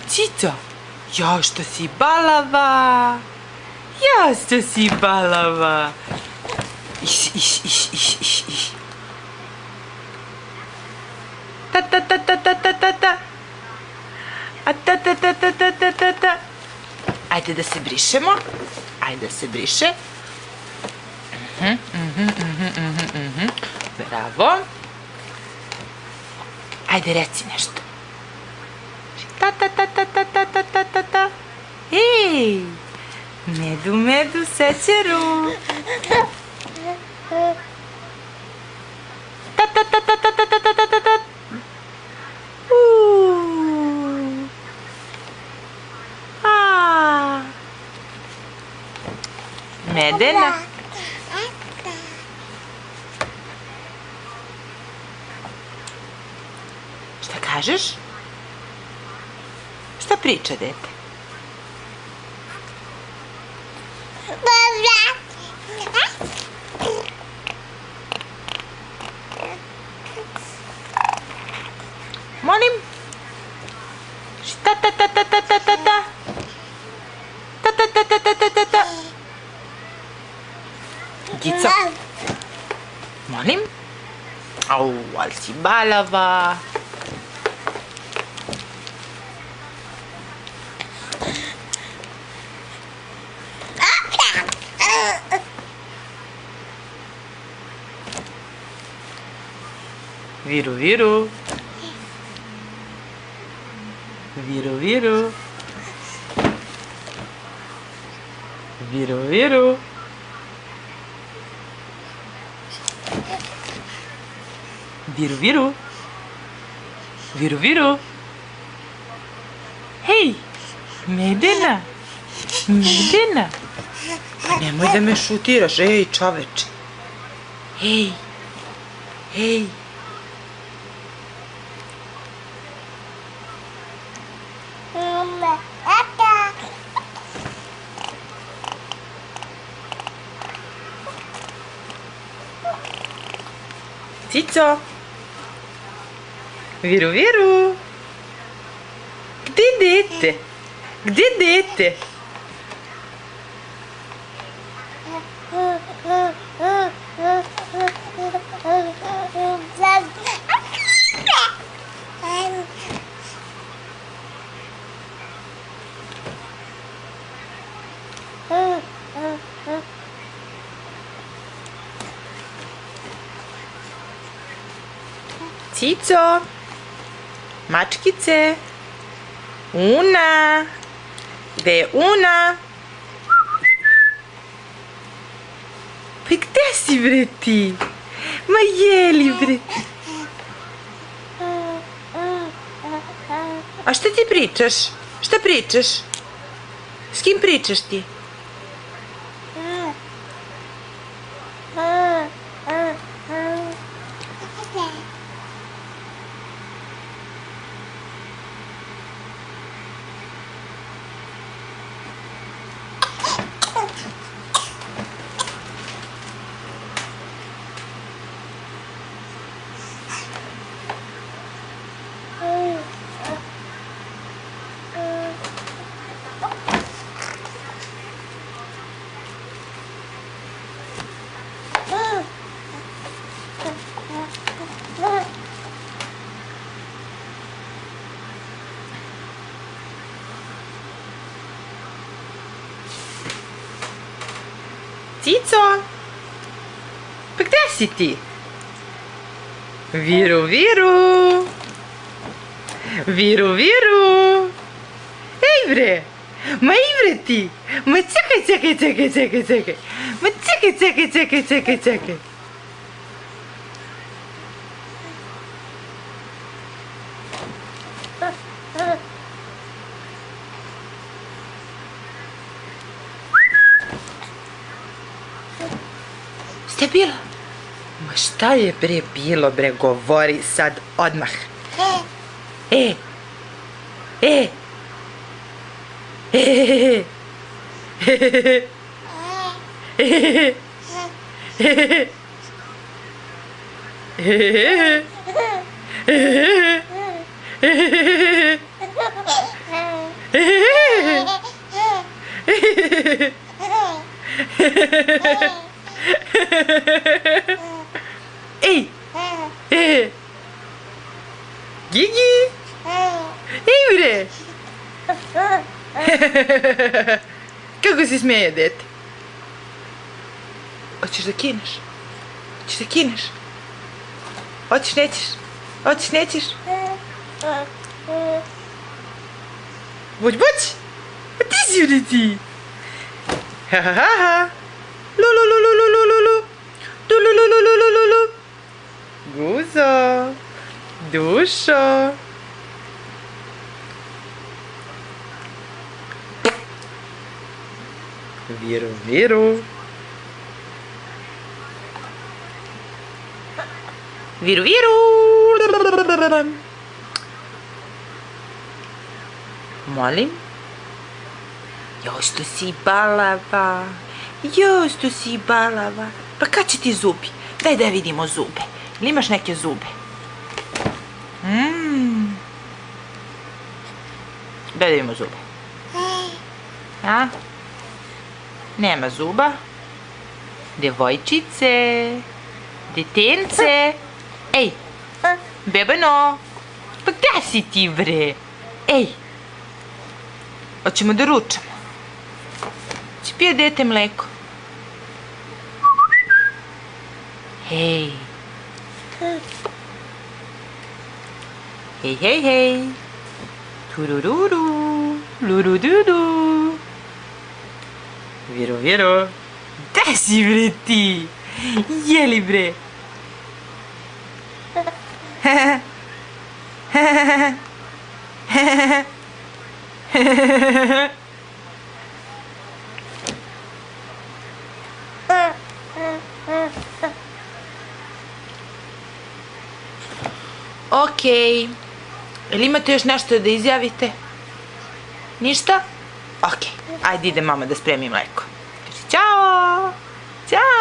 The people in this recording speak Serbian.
Cico, ja što si balava. Ja što si balava. Iš. Ta. A ta. Ajde da se brišemo. Ajde da se briše. Bravo. Ajde reci nešto. Ta. Ej, medu sečeru. Ta. Medena. Šta kažeš? Šta priča, dete? Molim? Šta ta. Ta. Gico. Molim? Au, ali si balava. Viru. Viru. Viru. Hej, Medena. Pa nemoj da me šutiraš, ej čoveče. Hej. Cico. Viru. Gde dete? Cico, mačkice, Una, gde je Una? Pa gde si bre ti? Ma jeli bre? A šta ti pričaš? Šta pričaš? S kim pričaš ti? Cico, pa gde si ti? Viru. Ej bre, ma i bre ti, ma čekaj. Ma čekaj. Šta je bilo? Ma šta je bre bilo bre, govori sad odmah. bre? Kako se smeje, dete? Hoćeš da kineš? Hoćeš da kineš? Hoćeš, nećeš? Hoćeš, nećeš? Buć, buć! A ti si bre ti? Ha ha ha ha! Lu lu lu lu lu lu lu lu! Du lu lu lu lu lu lu lu! Guzo! Dušo! Viru, viru! Viru, viru! Molim? Joj, što si balava! Joj, što si balava! Pa kad će ti zubi? Daj da vidimo zube. Ili imaš neke zube? Daj da vidimo zube. A? Nema zuba. Devojčice. Detence. Ej, bebano. Pa gde si ti bre? Ej. Hoćemo da ručamo. Će pije dete mleko. Hej. Hej, hej, hej. Turururu. Lurududu. Viro, viro. Gde si bre ti? Jeli bre? Okej. Jel imate još nešto da izjavite? Ništa? Okej. Ajde ide mama da spremi mleko. Ćao! Ćao!